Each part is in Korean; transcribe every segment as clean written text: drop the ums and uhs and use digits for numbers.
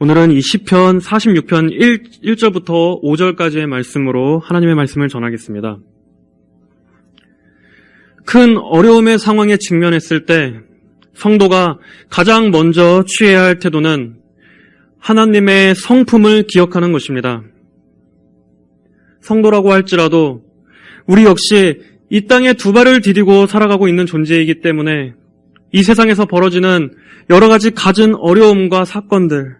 오늘은 이 시편 46편 1절부터 5절까지의 말씀으로 하나님의 말씀을 전하겠습니다. 큰 어려움의 상황에 직면했을 때 성도가 가장 먼저 취해야 할 태도는 하나님의 성품을 기억하는 것입니다. 성도라고 할지라도 우리 역시 이 땅에 두 발을 디디고 살아가고 있는 존재이기 때문에 이 세상에서 벌어지는 여러 가지 갖은 어려움과 사건들,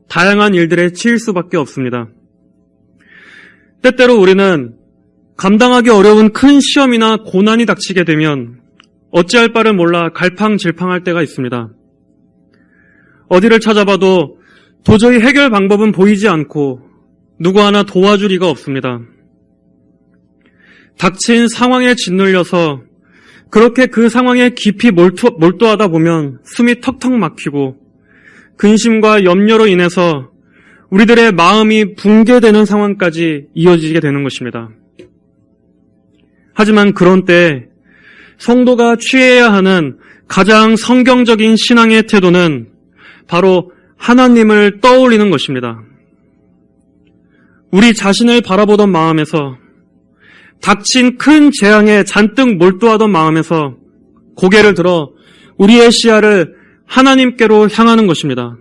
다양한 일들에 치일 수밖에 없습니다. 때때로 우리는 감당하기 어려운 큰 시험이나 고난이 닥치게 되면 어찌할 바를 몰라 갈팡질팡할 때가 있습니다. 어디를 찾아봐도 도저히 해결 방법은 보이지 않고 누구 하나 도와줄 이가 없습니다. 닥친 상황에 짓눌려서 그렇게 그 상황에 깊이 몰두하다 보면 숨이 턱턱 막히고 근심과 염려로 인해서 우리들의 마음이 붕괴되는 상황까지 이어지게 되는 것입니다. 하지만 그런 때 성도가 취해야 하는 가장 성경적인 신앙의 태도는 바로 하나님을 떠올리는 것입니다. 우리 자신을 바라보던 마음에서, 닥친 큰 재앙에 잔뜩 몰두하던 마음에서 고개를 들어 우리의 시야를 하나님께로 향하는 것입니다.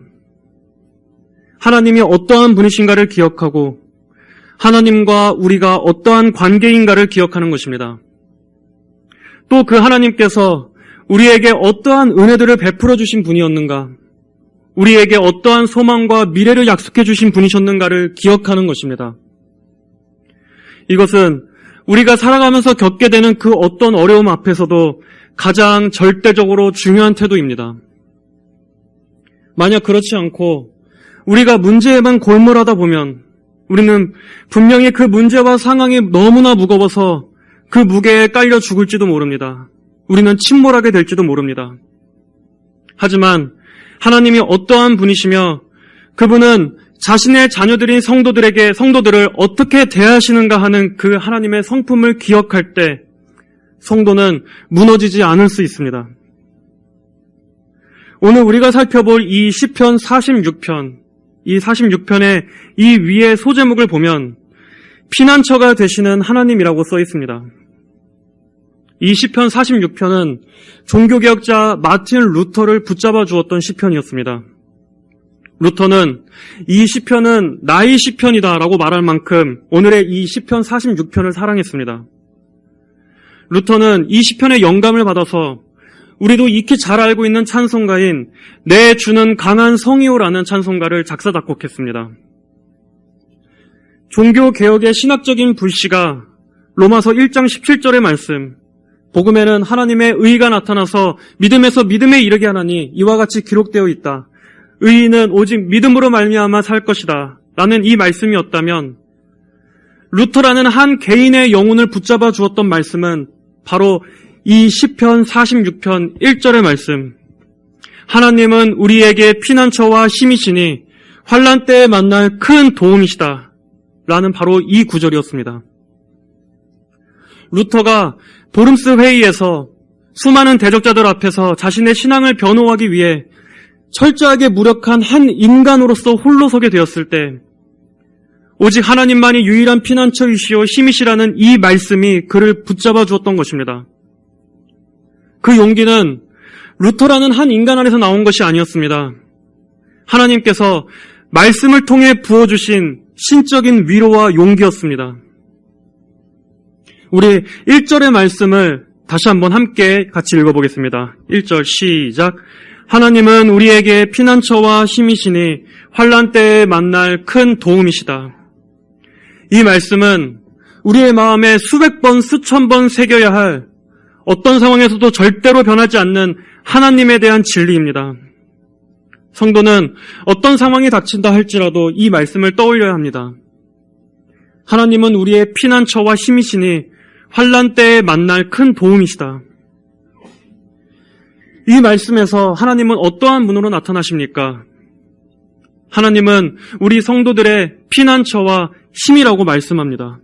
하나님이 어떠한 분이신가를 기억하고 하나님과 우리가 어떠한 관계인가를 기억하는 것입니다. 또 그 하나님께서 우리에게 어떠한 은혜들을 베풀어 주신 분이었는가, 우리에게 어떠한 소망과 미래를 약속해 주신 분이셨는가를 기억하는 것입니다. 이것은 우리가 살아가면서 겪게 되는 그 어떤 어려움 앞에서도 가장 절대적으로 중요한 태도입니다. 만약 그렇지 않고 우리가 문제에만 골몰하다 보면 우리는 분명히 그 문제와 상황이 너무나 무거워서 그 무게에 깔려 죽을지도 모릅니다. 우리는 침몰하게 될지도 모릅니다. 하지만 하나님이 어떠한 분이시며 그분은 자신의 자녀들인 성도들을 어떻게 대하시는가 하는 그 하나님의 성품을 기억할 때 성도는 무너지지 않을 수 있습니다. 오늘 우리가 살펴볼 이 시편 46편, 이 46편의 이 위의 소제목을 보면 피난처가 되시는 하나님이라고 써 있습니다. 이 시편 46편은 종교개혁자 마틴 루터를 붙잡아 주었던 시편이었습니다. 루터는 이 시편은 나의 시편이다라고 말할 만큼 오늘의 이 시편 46편을 사랑했습니다. 루터는 이 시편의 영감을 받아서 우리도 익히 잘 알고 있는 찬송가인 내 주는 강한 성이요라는 찬송가를 작사 작곡했습니다. 종교개혁의 신학적인 불씨가 로마서 1장 17절의 말씀, 복음에는 하나님의 의가 나타나서 믿음에서 믿음에 이르게 하나니 이와 같이 기록되어 있다. 의인은 오직 믿음으로 말미암아 살 것이다. 라는 이 말씀이었다면 루터라는 한 개인의 영혼을 붙잡아 주었던 말씀은 바로 이 시편 46편 1절의 말씀, 하나님은 우리에게 피난처와 힘이시니 환난 때에 만날 큰 도움이시다. 라는 바로 이 구절이었습니다. 루터가 도름스 회의에서 수많은 대적자들 앞에서 자신의 신앙을 변호하기 위해 철저하게 무력한 한 인간으로서 홀로 서게 되었을 때 오직 하나님만이 유일한 피난처이시오 힘이시라는 이 말씀이 그를 붙잡아 주었던 것입니다. 그 용기는 루터라는 한 인간 안에서 나온 것이 아니었습니다. 하나님께서 말씀을 통해 부어주신 신적인 위로와 용기였습니다. 우리 1절의 말씀을 다시 한번 함께 같이 읽어보겠습니다. 1절 시작. 하나님은 우리에게 피난처와 힘이시니 환난 때에 만날 큰 도움이시다. 이 말씀은 우리의 마음에 수백 번, 수천 번 새겨야 할 어떤 상황에서도 절대로 변하지 않는 하나님에 대한 진리입니다. 성도는 어떤 상황이 닥친다 할지라도 이 말씀을 떠올려야 합니다. 하나님은 우리의 피난처와 힘이시니 환난 때에 만날 큰 도움이시다. 이 말씀에서 하나님은 어떠한 분으로 나타나십니까? 하나님은 우리 성도들의 피난처와 힘이라고 말씀합니다.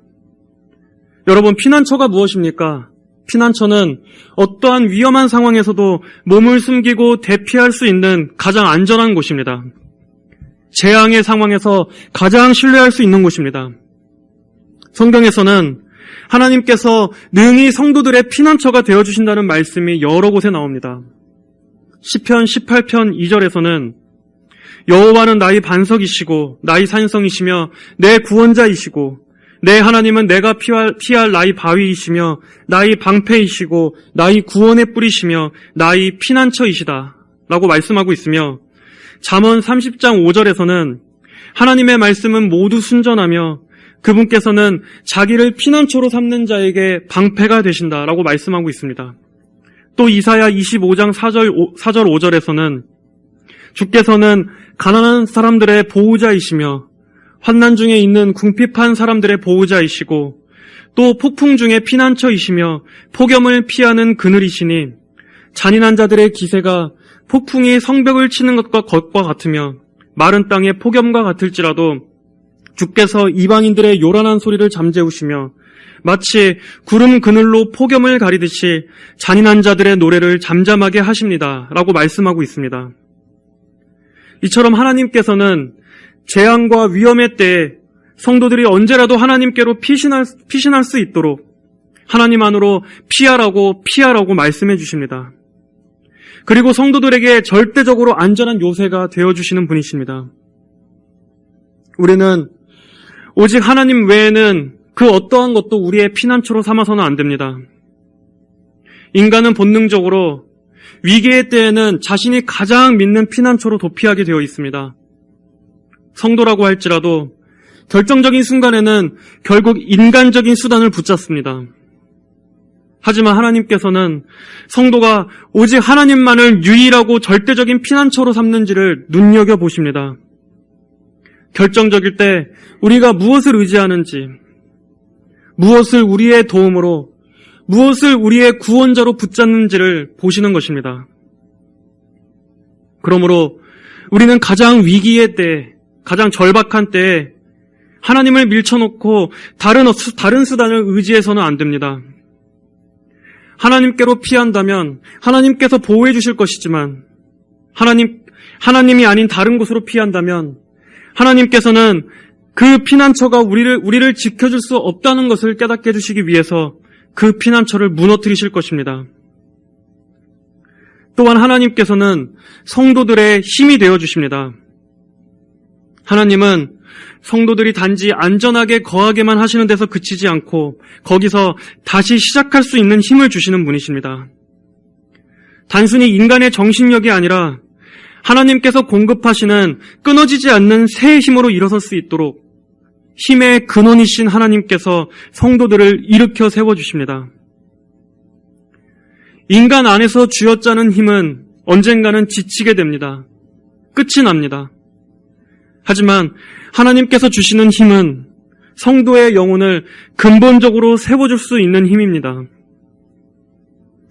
여러분, 피난처가 무엇입니까? 피난처는 어떠한 위험한 상황에서도 몸을 숨기고 대피할 수 있는 가장 안전한 곳입니다. 재앙의 상황에서 가장 신뢰할 수 있는 곳입니다. 성경에서는 하나님께서 능히 성도들의 피난처가 되어주신다는 말씀이 여러 곳에 나옵니다. 시편 18편 2절에서는 여호와는 나의 반석이시고 나의 산성이시며 내 구원자이시고 내 하나님은 내가 피할 나의 바위이시며 나의 방패이시고 나의 구원의 뿌리시며 나의 피난처이시다 라고 말씀하고 있으며 잠언 30장 5절에서는 하나님의 말씀은 모두 순전하며 그분께서는 자기를 피난처로 삼는 자에게 방패가 되신다라고 말씀하고 있습니다. 또 이사야 25장 4절 5절에서는 주께서는 가난한 사람들의 보호자이시며 환난 중에 있는 궁핍한 사람들의 보호자이시고 또 폭풍 중에 피난처이시며 폭염을 피하는 그늘이시니 잔인한 자들의 기세가 폭풍이 성벽을 치는 것과 같으며 마른 땅의 폭염과 같을지라도 주께서 이방인들의 요란한 소리를 잠재우시며 마치 구름 그늘로 폭염을 가리듯이 잔인한 자들의 노래를 잠잠하게 하십니다 라고 말씀하고 있습니다. 이처럼 하나님께서는 재앙과 위험의 때에 성도들이 언제라도 하나님께로 피신할 수 있도록 하나님 안으로 피하라고 말씀해 주십니다. 그리고 성도들에게 절대적으로 안전한 요새가 되어주시는 분이십니다. 우리는 오직 하나님 외에는 그 어떠한 것도 우리의 피난처로 삼아서는 안 됩니다. 인간은 본능적으로 위기의 때에는 자신이 가장 믿는 피난처로 도피하게 되어 있습니다. 성도라고 할지라도 결정적인 순간에는 결국 인간적인 수단을 붙잡습니다. 하지만 하나님께서는 성도가 오직 하나님만을 유일하고 절대적인 피난처로 삼는지를 눈여겨보십니다. 결정적일 때 우리가 무엇을 의지하는지, 무엇을 우리의 도움으로, 무엇을 우리의 구원자로 붙잡는지를 보시는 것입니다. 그러므로 우리는 가장 위기의 때, 가장 절박한 때에 하나님을 밀쳐놓고 다른 수단을 의지해서는 안 됩니다. 하나님께로 피한다면 하나님께서 보호해 주실 것이지만 하나님이 아닌 다른 곳으로 피한다면 하나님께서는 그 피난처가 우리를 지켜줄 수 없다는 것을 깨닫게 해주시기 위해서 그 피난처를 무너뜨리실 것입니다. 또한 하나님께서는 성도들의 힘이 되어주십니다. 하나님은 성도들이 단지 안전하게 거하게만 하시는 데서 그치지 않고 거기서 다시 시작할 수 있는 힘을 주시는 분이십니다. 단순히 인간의 정신력이 아니라 하나님께서 공급하시는 끊어지지 않는 새 힘으로 일어설 수 있도록 힘의 근원이신 하나님께서 성도들을 일으켜 세워주십니다. 인간 안에서 쥐어짜는 힘은 언젠가는 지치게 됩니다. 끝이 납니다. 하지만 하나님께서 주시는 힘은 성도의 영혼을 근본적으로 세워줄 수 있는 힘입니다.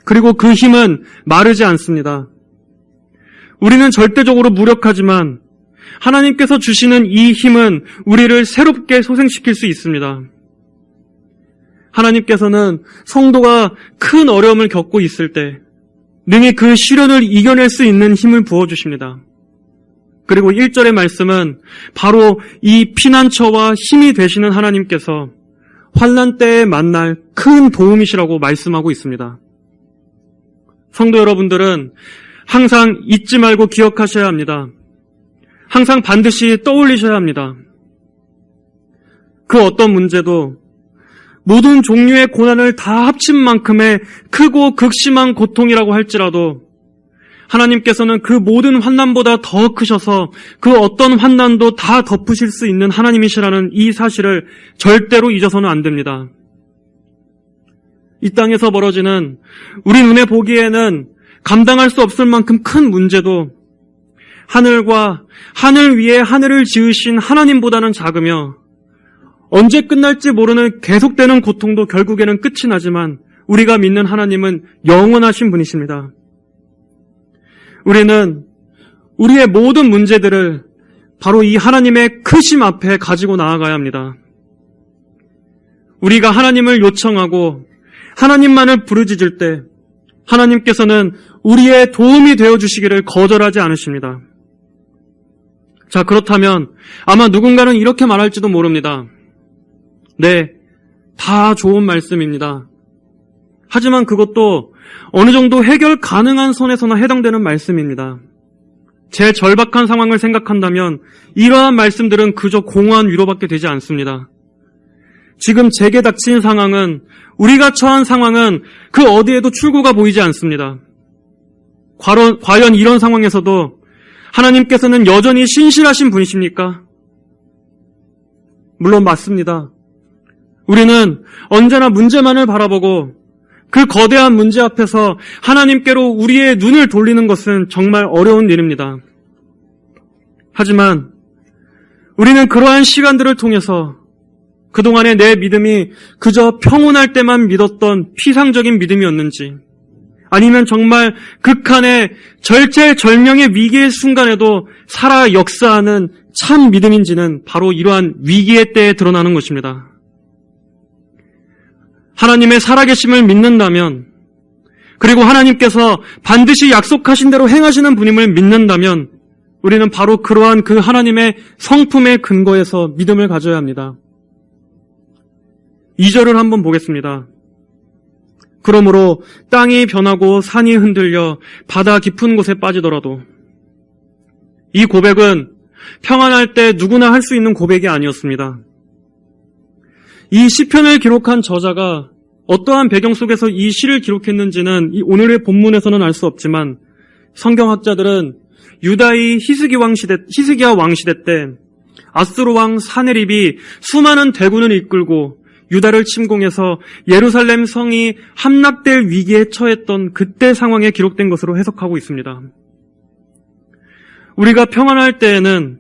그리고 그 힘은 마르지 않습니다. 우리는 절대적으로 무력하지만 하나님께서 주시는 이 힘은 우리를 새롭게 소생시킬 수 있습니다. 하나님께서는 성도가 큰 어려움을 겪고 있을 때 능히 그 시련을 이겨낼 수 있는 힘을 부어주십니다. 그리고 1절의 말씀은 바로 이 피난처와 힘이 되시는 하나님께서 환난 때에 만날 큰 도움이시라고 말씀하고 있습니다. 성도 여러분들은 항상 잊지 말고 기억하셔야 합니다. 항상 반드시 떠올리셔야 합니다. 그 어떤 문제도 모든 종류의 고난을 다 합친 만큼의 크고 극심한 고통이라고 할지라도 하나님께서는 그 모든 환난보다 더 크셔서 그 어떤 환난도 다 덮으실 수 있는 하나님이시라는 이 사실을 절대로 잊어서는 안 됩니다. 이 땅에서 벌어지는 우리 눈에 보기에는 감당할 수 없을 만큼 큰 문제도 하늘과 하늘 위에 하늘을 지으신 하나님보다는 작으며 언제 끝날지 모르는 계속되는 고통도 결국에는 끝이 나지만 우리가 믿는 하나님은 영원하신 분이십니다. 우리는 우리의 모든 문제들을 바로 이 하나님의 크심 앞에 가지고 나아가야 합니다. 우리가 하나님을 요청하고 하나님만을 부르짖을 때 하나님께서는 우리의 도움이 되어주시기를 거절하지 않으십니다. 자, 그렇다면 아마 누군가는 이렇게 말할지도 모릅니다. 네, 다 좋은 말씀입니다. 하지만 그것도 어느 정도 해결 가능한 선에서나 해당되는 말씀입니다. 제 절박한 상황을 생각한다면 이러한 말씀들은 그저 공허한 위로밖에 되지 않습니다. 지금 제게 닥친 상황은, 우리가 처한 상황은 그 어디에도 출구가 보이지 않습니다. 과연 이런 상황에서도 하나님께서는 여전히 신실하신 분이십니까? 물론 맞습니다. 우리는 언제나 문제만을 바라보고 그 거대한 문제 앞에서 하나님께로 우리의 눈을 돌리는 것은 정말 어려운 일입니다. 하지만 우리는 그러한 시간들을 통해서 그동안의 내 믿음이 그저 평온할 때만 믿었던 피상적인 믿음이었는지, 아니면 정말 극한의 절체절명의 위기의 순간에도 살아 역사하는 참 믿음인지는 바로 이러한 위기의 때에 드러나는 것입니다. 하나님의 살아계심을 믿는다면, 그리고 하나님께서 반드시 약속하신 대로 행하시는 분임을 믿는다면 우리는 바로 그러한 그 하나님의 성품의 근거에서 믿음을 가져야 합니다. 2절을 한번 보겠습니다. 그러므로 땅이 변하고 산이 흔들려 바다 깊은 곳에 빠지더라도, 이 고백은 평안할 때 누구나 할 수 있는 고백이 아니었습니다. 이 시편을 기록한 저자가 어떠한 배경 속에서 이 시를 기록했는지는 이 오늘의 본문에서는 알 수 없지만, 성경학자들은 유다의 히스기야 왕 시대 때 아수르 왕 사네립이 수많은 대군을 이끌고 유다를 침공해서 예루살렘 성이 함락될 위기에 처했던 그때 상황에 기록된 것으로 해석하고 있습니다. 우리가 평안할 때에는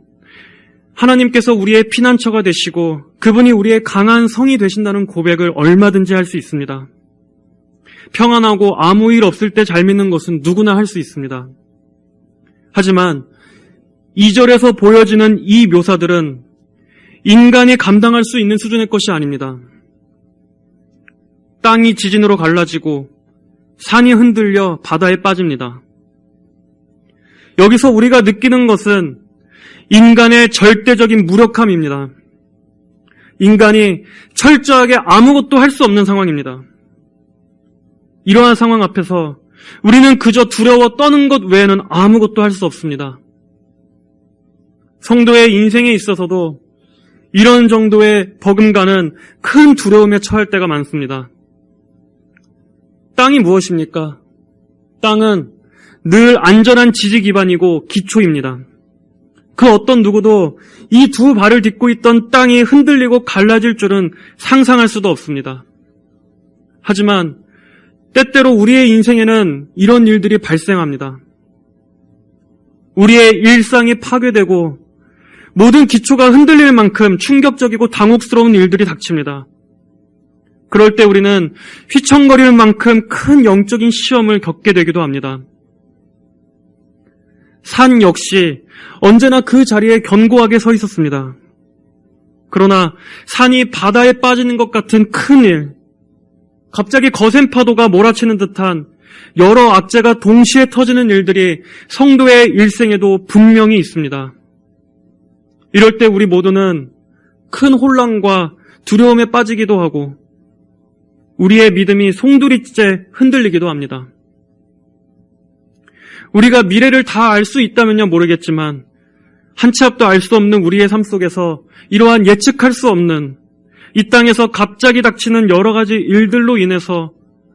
하나님께서 우리의 피난처가 되시고 그분이 우리의 강한 성이 되신다는 고백을 얼마든지 할 수 있습니다. 평안하고 아무 일 없을 때 잘 믿는 것은 누구나 할 수 있습니다. 하지만 2절에서 보여지는 이 묘사들은 인간이 감당할 수 있는 수준의 것이 아닙니다. 땅이 지진으로 갈라지고 산이 흔들려 바다에 빠집니다. 여기서 우리가 느끼는 것은 인간의 절대적인 무력함입니다. 인간이 철저하게 아무것도 할 수 없는 상황입니다. 이러한 상황 앞에서 우리는 그저 두려워 떠는 것 외에는 아무것도 할 수 없습니다. 성도의 인생에 있어서도 이런 정도의 버금가는 큰 두려움에 처할 때가 많습니다. 땅이 무엇입니까? 땅은 늘 안전한 지지 기반이고 기초입니다. 그 어떤 누구도 이 두 발을 딛고 있던 땅이 흔들리고 갈라질 줄은 상상할 수도 없습니다. 하지만 때때로 우리의 인생에는 이런 일들이 발생합니다. 우리의 일상이 파괴되고 모든 기초가 흔들릴 만큼 충격적이고 당혹스러운 일들이 닥칩니다. 그럴 때 우리는 휘청거릴 만큼 큰 영적인 시험을 겪게 되기도 합니다. 산 역시 언제나 그 자리에 견고하게 서 있었습니다. 그러나 산이 바다에 빠지는 것 같은 큰 일, 갑자기 거센 파도가 몰아치는 듯한 여러 악재가 동시에 터지는 일들이 성도의 일생에도 분명히 있습니다. 이럴 때 우리 모두는 큰 혼란과 두려움에 빠지기도 하고 우리의 믿음이 송두리째 흔들리기도 합니다. 우리가 미래를 다 알 수 있다면야 모르겠지만 한 치 앞도 알 수 없는 우리의 삶 속에서 이러한 예측할 수 없는 이 땅에서 갑자기 닥치는 여러 가지 일들로 인해서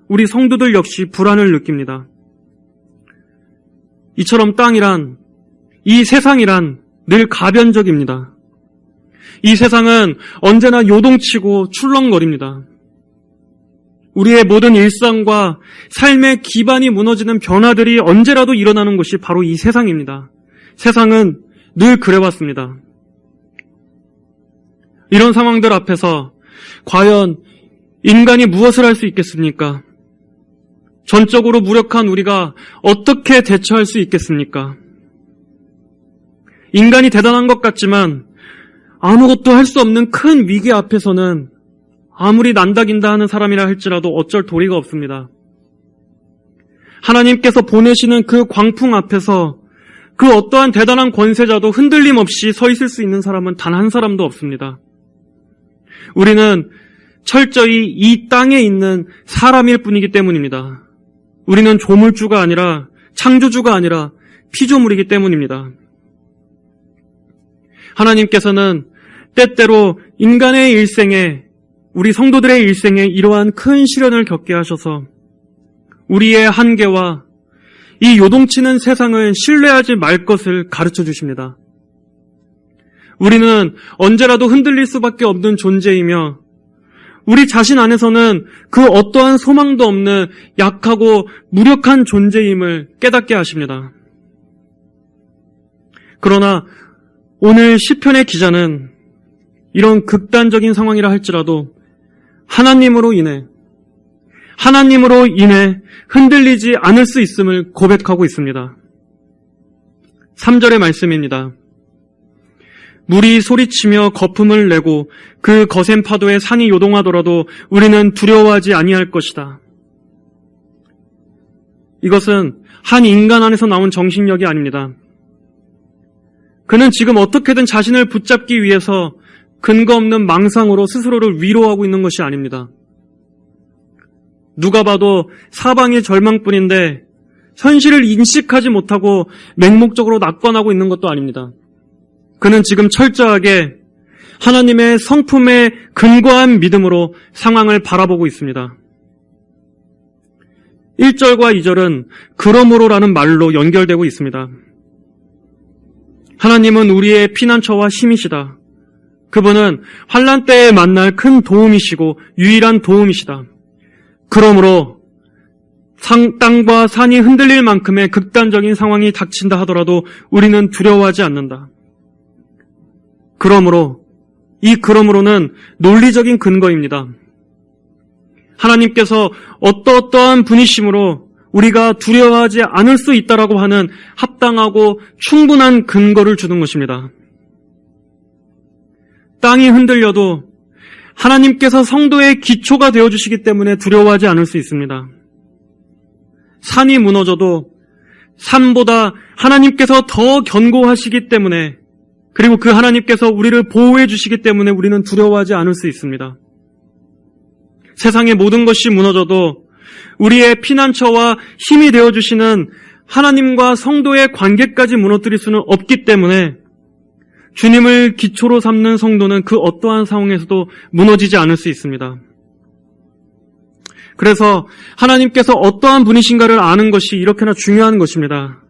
우리 성도들 역시 불안을 느낍니다. 이처럼 땅이란, 이 세상이란 늘 가변적입니다. 이 세상은 언제나 요동치고 출렁거립니다. 우리의 모든 일상과 삶의 기반이 무너지는 변화들이 언제라도 일어나는 것이 바로 이 세상입니다. 세상은 늘 그래왔습니다. 이런 상황들 앞에서 과연 인간이 무엇을 할 수 있겠습니까? 전적으로 무력한 우리가 어떻게 대처할 수 있겠습니까? 인간이 대단한 것 같지만 아무것도 할 수 없는 큰 위기 앞에서는 아무리 난다긴다 하는 사람이라 할지라도 어쩔 도리가 없습니다. 하나님께서 보내시는 그 광풍 앞에서 그 어떠한 대단한 권세자도 흔들림 없이 서 있을 수 있는 사람은 단 한 사람도 없습니다. 우리는 철저히 이 땅에 있는 사람일 뿐이기 때문입니다. 우리는 조물주가 아니라, 창조주가 아니라 피조물이기 때문입니다. 하나님께서는 때때로 인간의 일생에, 우리 성도들의 일생에 이러한 큰 시련을 겪게 하셔서 우리의 한계와 이 요동치는 세상을 신뢰하지 말 것을 가르쳐 주십니다. 우리는 언제라도 흔들릴 수밖에 없는 존재이며 우리 자신 안에서는 그 어떠한 소망도 없는 약하고 무력한 존재임을 깨닫게 하십니다. 그러나 오늘 시편의 기자는 이런 극단적인 상황이라 할지라도 하나님으로 인해 흔들리지 않을 수 있음을 고백하고 있습니다. 3절의 말씀입니다. 물이 소리치며 거품을 내고 그 거센 파도에 산이 요동하더라도 우리는 두려워하지 아니할 것이다. 이것은 한 인간 안에서 나온 정신력이 아닙니다. 그는 지금 어떻게든 자신을 붙잡기 위해서 근거 없는 망상으로 스스로를 위로하고 있는 것이 아닙니다. 누가 봐도 사방이 절망뿐인데 현실을 인식하지 못하고 맹목적으로 낙관하고 있는 것도 아닙니다. 그는 지금 철저하게 하나님의 성품에 근거한 믿음으로 상황을 바라보고 있습니다. 1절과 2절은 그러므로라는 말로 연결되고 있습니다. 하나님은 우리의 피난처와 힘이시다. 그분은 환난 때에 만날 큰 도움이시고 유일한 도움이시다. 그러므로 땅과 산이 흔들릴 만큼의 극단적인 상황이 닥친다 하더라도 우리는 두려워하지 않는다. 그러므로는 논리적인 근거입니다. 하나님께서 어떠한 분이심으로 우리가 두려워하지 않을 수 있다라고 하는 합당하고 충분한 근거를 주는 것입니다. 땅이 흔들려도 하나님께서 성도의 기초가 되어주시기 때문에 두려워하지 않을 수 있습니다. 산이 무너져도 산보다 하나님께서 더 견고하시기 때문에, 그리고 그 하나님께서 우리를 보호해 주시기 때문에 우리는 두려워하지 않을 수 있습니다. 세상의 모든 것이 무너져도 우리의 피난처와 힘이 되어주시는 하나님과 성도의 관계까지 무너뜨릴 수는 없기 때문에 주님을 기초로 삼는 성도는 그 어떠한 상황에서도 무너지지 않을 수 있습니다. 그래서 하나님께서 어떠한 분이신가를 아는 것이 이렇게나 중요한 것입니다.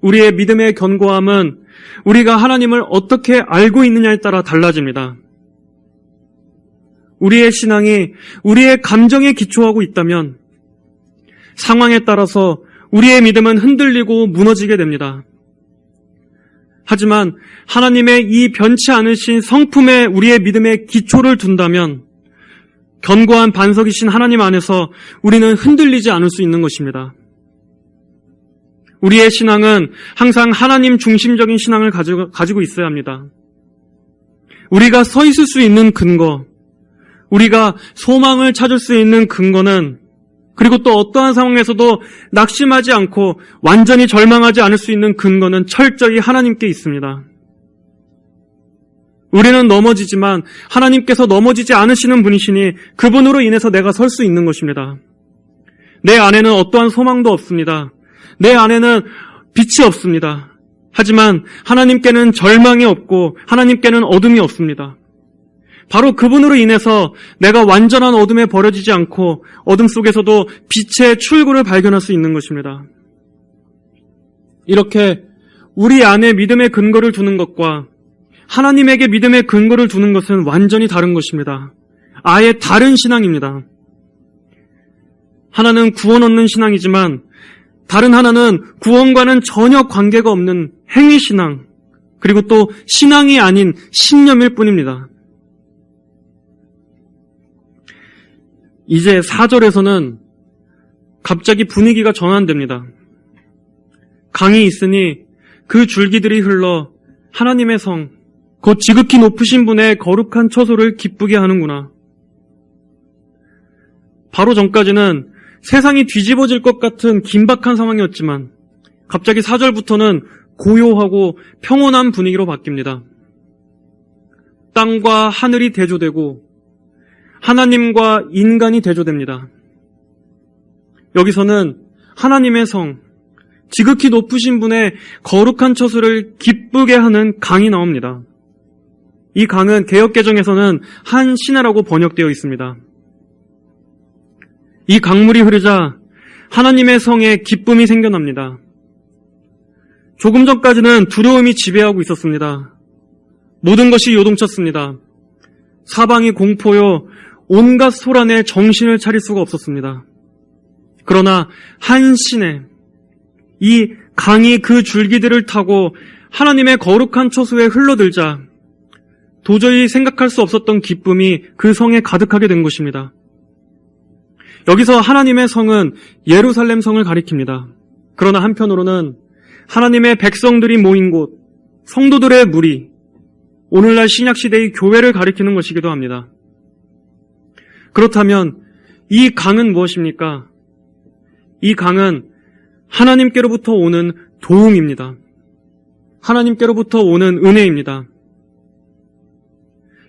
우리의 믿음의 견고함은 우리가 하나님을 어떻게 알고 있느냐에 따라 달라집니다. 우리의 신앙이 우리의 감정에 기초하고 있다면 상황에 따라서 우리의 믿음은 흔들리고 무너지게 됩니다. 하지만 하나님의 이 변치 않으신 성품에 우리의 믿음의 기초를 둔다면 견고한 반석이신 하나님 안에서 우리는 흔들리지 않을 수 있는 것입니다. 우리의 신앙은 항상 하나님 중심적인 신앙을 가지고 있어야 합니다. 우리가 서 있을 수 있는 근거, 우리가 소망을 찾을 수 있는 근거는, 그리고 또 어떠한 상황에서도 낙심하지 않고 완전히 절망하지 않을 수 있는 근거는 철저히 하나님께 있습니다. 우리는 넘어지지만 하나님께서 넘어지지 않으시는 분이시니 그분으로 인해서 내가 설 수 있는 것입니다. 내 안에는 어떠한 소망도 없습니다. 내 안에는 빛이 없습니다. 하지만 하나님께는 절망이 없고 하나님께는 어둠이 없습니다. 바로 그분으로 인해서 내가 완전한 어둠에 버려지지 않고 어둠 속에서도 빛의 출구를 발견할 수 있는 것입니다. 이렇게 우리 안에 믿음의 근거를 두는 것과 하나님에게 믿음의 근거를 두는 것은 완전히 다른 것입니다. 아예 다른 신앙입니다. 하나는 구원 얻는 신앙이지만 다른 하나는 구원과는 전혀 관계가 없는 행위신앙, 그리고 또 신앙이 아닌 신념일 뿐입니다. 이제 4절에서는 갑자기 분위기가 전환됩니다. 강이 있으니 그 줄기들이 흘러 하나님의 성, 곧 지극히 높으신 분의 거룩한 처소를 기쁘게 하는구나. 바로 전까지는 세상이 뒤집어질 것 같은 긴박한 상황이었지만 갑자기 4절부터는 고요하고 평온한 분위기로 바뀝니다. 땅과 하늘이 대조되고 하나님과 인간이 대조됩니다. 여기서는 하나님의 성, 지극히 높으신 분의 거룩한 처소를 기쁘게 하는 강이 나옵니다. 이 강은 개역개정에서는 한 시내라고 번역되어 있습니다. 이 강물이 흐르자 하나님의 성에 기쁨이 생겨납니다. 조금 전까지는 두려움이 지배하고 있었습니다. 모든 것이 요동쳤습니다. 사방이 공포요, 온갖 소란에 정신을 차릴 수가 없었습니다. 그러나 한 시내, 이 강이 그 줄기들을 타고 하나님의 거룩한 처소에 흘러들자 도저히 생각할 수 없었던 기쁨이 그 성에 가득하게 된 것입니다. 여기서 하나님의 성은 예루살렘 성을 가리킵니다. 그러나 한편으로는 하나님의 백성들이 모인 곳, 성도들의 무리, 오늘날 신약시대의 교회를 가리키는 것이기도 합니다. 그렇다면 이 강은 무엇입니까? 이 강은 하나님께로부터 오는 도움입니다. 하나님께로부터 오는 은혜입니다.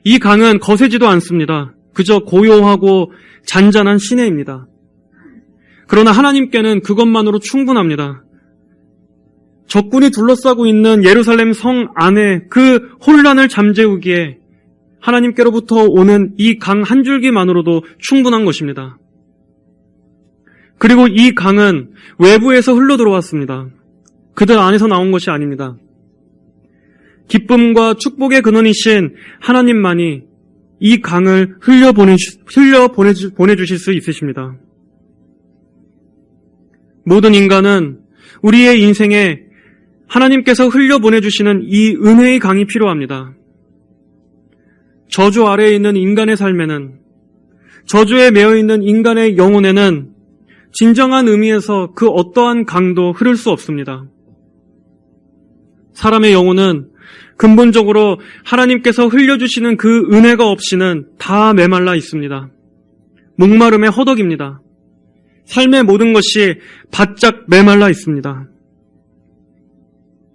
이 강은 거세지도 않습니다. 그저 고요하고 잔잔한 시내입니다. 그러나 하나님께는 그것만으로 충분합니다. 적군이 둘러싸고 있는 예루살렘 성 안에 그 혼란을 잠재우기에 하나님께로부터 오는 이 강 한 줄기만으로도 충분한 것입니다. 그리고 이 강은 외부에서 흘러들어왔습니다. 그들 안에서 나온 것이 아닙니다. 기쁨과 축복의 근원이신 하나님만이 이 강을 보내주실 수 있으십니다. 모든 인간은 우리의 인생에 하나님께서 흘려보내주시는 이 은혜의 강이 필요합니다. 저주 아래에 있는 인간의 삶에는, 저주에 매여있는 인간의 영혼에는 진정한 의미에서 그 어떠한 강도 흐를 수 없습니다. 사람의 영혼은 근본적으로 하나님께서 흘려주시는 그 은혜가 없이는 다 메말라 있습니다. 목마름의 허덕입니다. 삶의 모든 것이 바짝 메말라 있습니다.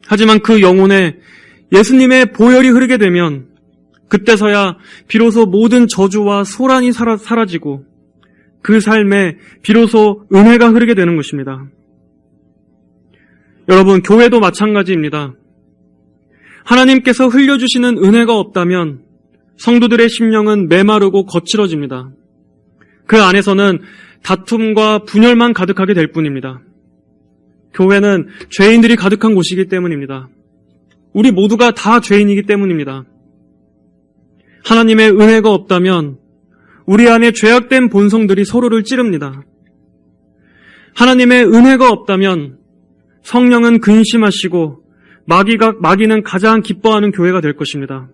하지만 그 영혼에 예수님의 보혈이 흐르게 되면 그때서야 비로소 모든 저주와 소란이 사라지고 그 삶에 비로소 은혜가 흐르게 되는 것입니다. 여러분, 교회도 마찬가지입니다. 하나님께서 흘려주시는 은혜가 없다면 성도들의 심령은 메마르고 거칠어집니다. 그 안에서는 다툼과 분열만 가득하게 될 뿐입니다. 교회는 죄인들이 가득한 곳이기 때문입니다. 우리 모두가 다 죄인이기 때문입니다. 하나님의 은혜가 없다면 우리 안에 죄악된 본성들이 서로를 찌릅니다. 하나님의 은혜가 없다면 성령은 근심하시고 마귀는 가장 기뻐하는 교회가 될 것입니다.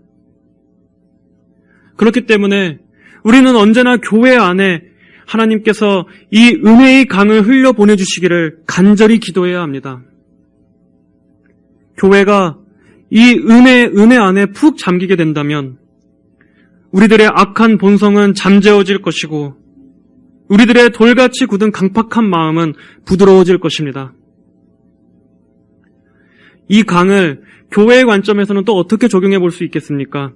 그렇기 때문에 우리는 언제나 교회 안에 하나님께서 이 은혜의 강을 흘려 보내주시기를 간절히 기도해야 합니다. 교회가 이 은혜 안에 푹 잠기게 된다면 우리들의 악한 본성은 잠재워질 것이고 우리들의 돌같이 굳은 강팍한 마음은 부드러워질 것입니다. 이 강을 교회의 관점에서는 또 어떻게 적용해 볼 수 있겠습니까?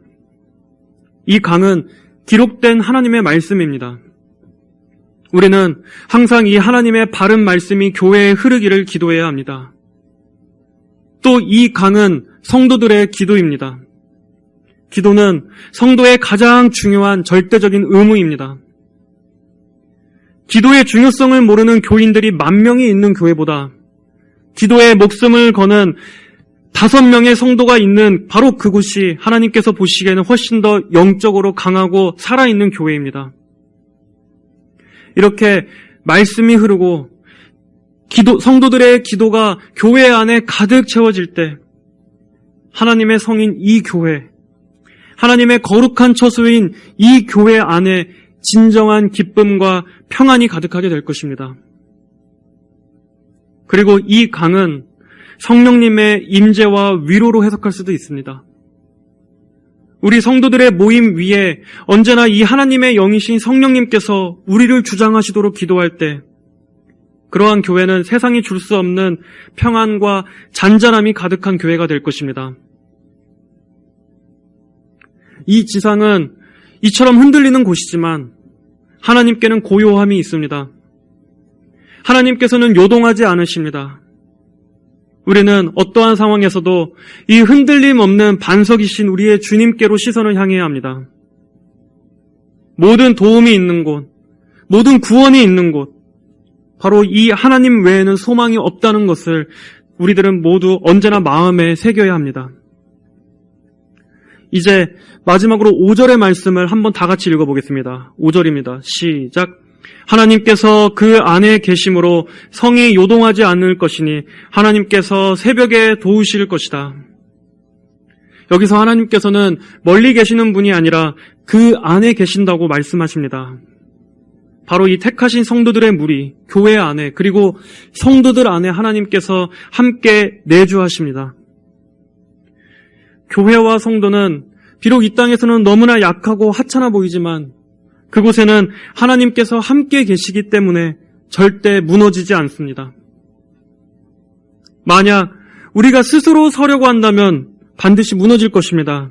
이 강은 기록된 하나님의 말씀입니다. 우리는 항상 이 하나님의 바른 말씀이 교회에 흐르기를 기도해야 합니다. 또 이 강은 성도들의 기도입니다. 기도는 성도의 가장 중요한 절대적인 의무입니다. 기도의 중요성을 모르는 교인들이 10,000명이 있는 교회보다 기도에 목숨을 거는 5명의 성도가 있는 바로 그곳이 하나님께서 보시기에는 훨씬 더 영적으로 강하고 살아있는 교회입니다. 이렇게 말씀이 흐르고 성도들의 기도가 교회 안에 가득 채워질 때 하나님의 성인 이 교회, 하나님의 거룩한 처소인 이 교회 안에 진정한 기쁨과 평안이 가득하게 될 것입니다. 그리고 이 강은 성령님의 임재와 위로로 해석할 수도 있습니다. 우리 성도들의 모임 위에 언제나 이 하나님의 영이신 성령님께서 우리를 주장하시도록 기도할 때 그러한 교회는 세상이 줄 수 없는 평안과 잔잔함이 가득한 교회가 될 것입니다. 이 지상은 이처럼 흔들리는 곳이지만 하나님께는 고요함이 있습니다. 하나님께서는 요동하지 않으십니다. 우리는 어떠한 상황에서도 이 흔들림 없는 반석이신 우리의 주님께로 시선을 향해야 합니다. 모든 도움이 있는 곳, 모든 구원이 있는 곳, 바로 이 하나님 외에는 소망이 없다는 것을 우리들은 모두 언제나 마음에 새겨야 합니다. 이제 마지막으로 5절의 말씀을 한번 다 같이 읽어보겠습니다. 5절입니다. 시작. 하나님께서 그 안에 계심으로 성이 요동하지 않을 것이니 하나님께서 새벽에 도우실 것이다. 여기서 하나님께서는 멀리 계시는 분이 아니라 그 안에 계신다고 말씀하십니다. 바로 이 택하신 성도들의 무리, 교회 안에, 그리고 성도들 안에 하나님께서 함께 내주하십니다. 교회와 성도는 비록 이 땅에서는 너무나 약하고 하찮아 보이지만 그곳에는 하나님께서 함께 계시기 때문에 절대 무너지지 않습니다. 만약 우리가 스스로 서려고 한다면 반드시 무너질 것입니다.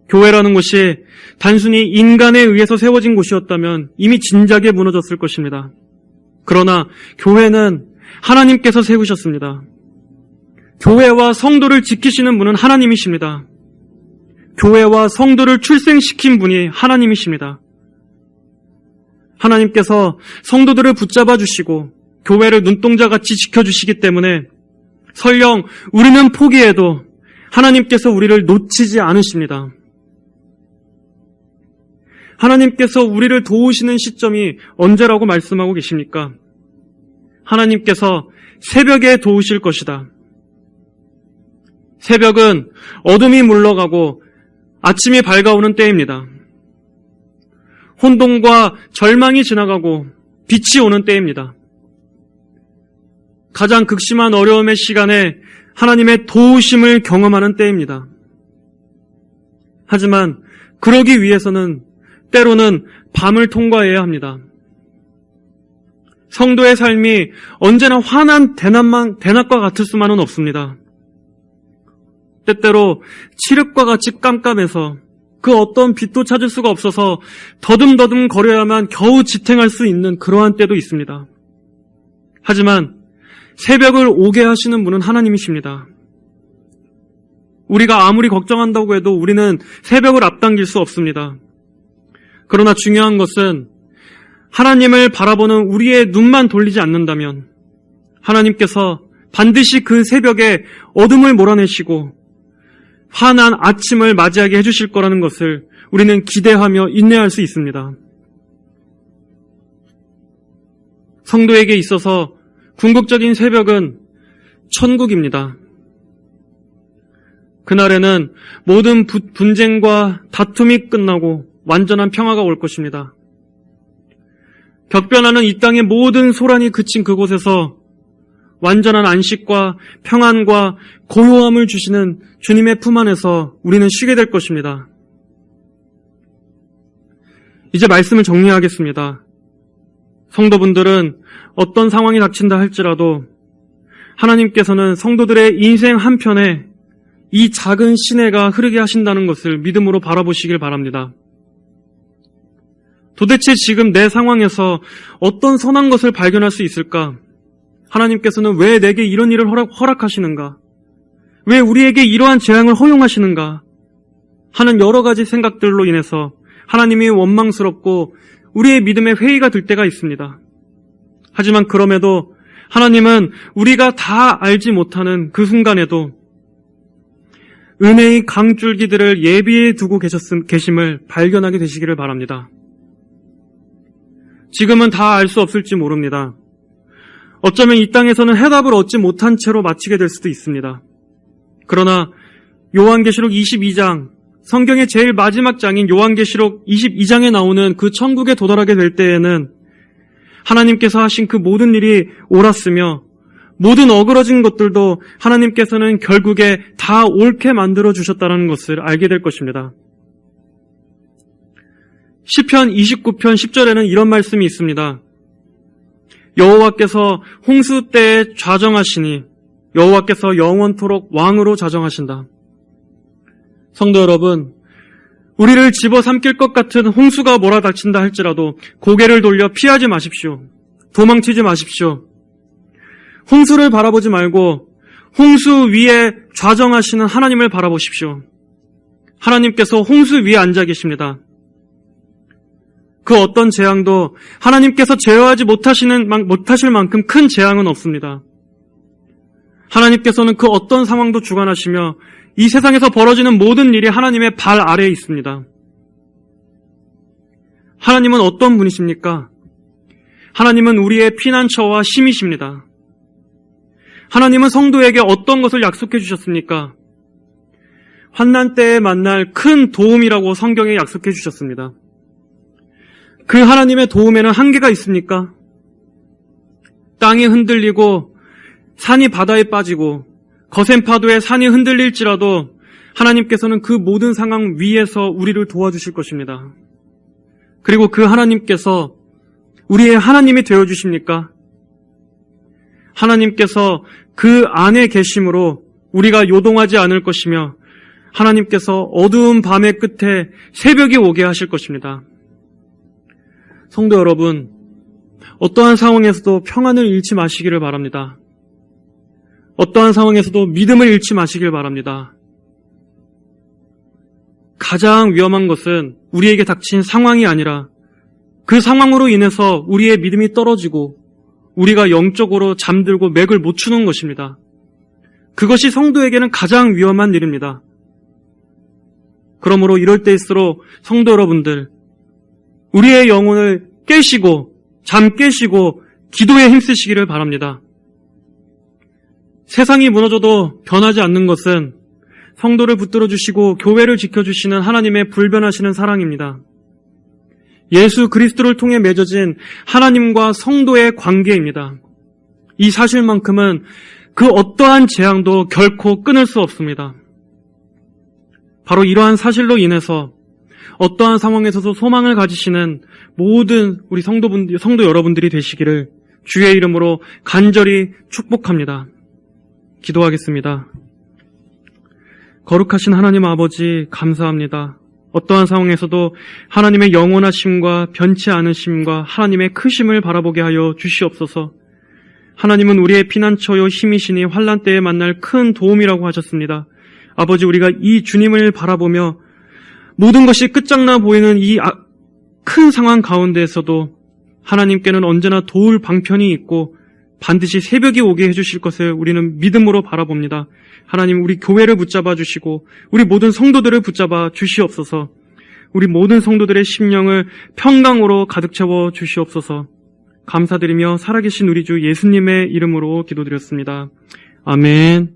교회라는 곳이 단순히 인간에 의해서 세워진 곳이었다면 이미 진작에 무너졌을 것입니다. 그러나 교회는 하나님께서 세우셨습니다. 교회와 성도를 지키시는 분은 하나님이십니다. 교회와 성도를 출생시킨 분이 하나님이십니다. 하나님께서 성도들을 붙잡아 주시고 교회를 눈동자같이 지켜주시기 때문에 설령 우리는 포기해도 하나님께서 우리를 놓치지 않으십니다. 하나님께서 우리를 도우시는 시점이 언제라고 말씀하고 계십니까? 하나님께서 새벽에 도우실 것이다. 새벽은 어둠이 물러가고 아침이 밝아오는 때입니다. 혼돈과 절망이 지나가고 빛이 오는 때입니다. 가장 극심한 어려움의 시간에 하나님의 도우심을 경험하는 때입니다. 하지만 그러기 위해서는 때로는 밤을 통과해야 합니다. 성도의 삶이 언제나 환한 대낮과 같을 수만은 없습니다. 때때로 칠흑과 같이 깜깜해서 그 어떤 빛도 찾을 수가 없어서 더듬더듬 거려야만 겨우 지탱할 수 있는 그러한 때도 있습니다. 하지만 새벽을 오게 하시는 분은 하나님이십니다. 우리가 아무리 걱정한다고 해도 우리는 새벽을 앞당길 수 없습니다. 그러나 중요한 것은 하나님을 바라보는 우리의 눈만 돌리지 않는다면 하나님께서 반드시 그 새벽에 어둠을 몰아내시고 환한 아침을 맞이하게 해주실 거라는 것을 우리는 기대하며 인내할 수 있습니다. 성도에게 있어서 궁극적인 새벽은 천국입니다. 그날에는 모든 분쟁과 다툼이 끝나고 완전한 평화가 올 것입니다. 격변하는 이 땅의 모든 소란이 그친 그곳에서 완전한 안식과 평안과 고요함을 주시는 주님의 품 안에서 우리는 쉬게 될 것입니다. 이제 말씀을 정리하겠습니다. 성도분들은 어떤 상황이 닥친다 할지라도 하나님께서는 성도들의 인생 한편에 이 작은 시내가 흐르게 하신다는 것을 믿음으로 바라보시길 바랍니다. 도대체 지금 내 상황에서 어떤 선한 것을 발견할 수 있을까? 하나님께서는 왜 내게 이런 일을 허락하시는가? 왜 우리에게 이러한 재앙을 허용하시는가? 하는 여러 가지 생각들로 인해서 하나님이 원망스럽고 우리의 믿음에 회의가 들 때가 있습니다. 하지만 그럼에도 하나님은 우리가 다 알지 못하는 그 순간에도 은혜의 강줄기들을 예비해 두고 계심을 발견하게 되시기를 바랍니다. 지금은 다 알 수 없을지 모릅니다. 어쩌면 이 땅에서는 해답을 얻지 못한 채로 마치게 될 수도 있습니다. 그러나 요한계시록 22장, 성경의 제일 마지막 장인 요한계시록 22장에 나오는 그 천국에 도달하게 될 때에는 하나님께서 하신 그 모든 일이 옳았으며 모든 어그러진 것들도 하나님께서는 결국에 다 옳게 만들어 주셨다는 것을 알게 될 것입니다. 시편 29편 10절에는 이런 말씀이 있습니다. 여호와께서 홍수 때에 좌정하시니 여호와께서 영원토록 왕으로 좌정하신다. 성도 여러분, 우리를 집어삼킬 것 같은 홍수가 몰아닥친다 할지라도 고개를 돌려 피하지 마십시오. 도망치지 마십시오. 홍수를 바라보지 말고 홍수 위에 좌정하시는 하나님을 바라보십시오. 하나님께서 홍수 위에 앉아 계십니다. 그 어떤 재앙도 하나님께서 제어하지 못하실 만큼 큰 재앙은 없습니다. 하나님께서는 그 어떤 상황도 주관하시며 이 세상에서 벌어지는 모든 일이 하나님의 발 아래에 있습니다. 하나님은 어떤 분이십니까? 하나님은 우리의 피난처와 힘이십니다. 하나님은 성도에게 어떤 것을 약속해 주셨습니까? 환난 때에 만날 큰 도움이라고 성경에 약속해 주셨습니다. 그 하나님의 도움에는 한계가 있습니까? 땅이 흔들리고 산이 바다에 빠지고 거센 파도에 산이 흔들릴지라도 하나님께서는 그 모든 상황 위에서 우리를 도와주실 것입니다. 그리고 그 하나님께서 우리의 하나님이 되어주십니까? 하나님께서 그 안에 계심으로 우리가 요동하지 않을 것이며 하나님께서 어두운 밤의 끝에 새벽이 오게 하실 것입니다. 성도 여러분, 어떠한 상황에서도 평안을 잃지 마시기를 바랍니다. 어떠한 상황에서도 믿음을 잃지 마시길 바랍니다. 가장 위험한 것은 우리에게 닥친 상황이 아니라 그 상황으로 인해서 우리의 믿음이 떨어지고 우리가 영적으로 잠들고 맥을 못 추는 것입니다. 그것이 성도에게는 가장 위험한 일입니다. 그러므로 이럴 때일수록 성도 여러분들, 우리의 영혼을 깨시고 잠 깨시고 기도에 힘쓰시기를 바랍니다. 세상이 무너져도 변하지 않는 것은 성도를 붙들어 주시고 교회를 지켜주시는 하나님의 불변하시는 사랑입니다. 예수 그리스도를 통해 맺어진 하나님과 성도의 관계입니다. 이 사실만큼은 그 어떠한 재앙도 결코 끊을 수 없습니다. 바로 이러한 사실로 인해서 어떠한 상황에서도 소망을 가지시는 모든 우리 성도 여러분들이 되시기를 주의 이름으로 간절히 축복합니다. 기도하겠습니다. 거룩하신 하나님 아버지, 감사합니다. 어떠한 상황에서도 하나님의 영원하심과 변치 않으심과 하나님의 크심을 바라보게 하여 주시옵소서. 하나님은 우리의 피난처요 힘이시니 환난 때에 만날 큰 도움이라고 하셨습니다. 아버지, 우리가 이 주님을 바라보며 모든 것이 끝장나 보이는 이 큰 상황 가운데에서도 하나님께는 언제나 도울 방편이 있고 반드시 새벽이 오게 해주실 것을 우리는 믿음으로 바라봅니다. 하나님, 우리 교회를 붙잡아 주시고 우리 모든 성도들을 붙잡아 주시옵소서. 우리 모든 성도들의 심령을 평강으로 가득 채워 주시옵소서. 감사드리며 살아계신 우리 주 예수님의 이름으로 기도드렸습니다. 아멘.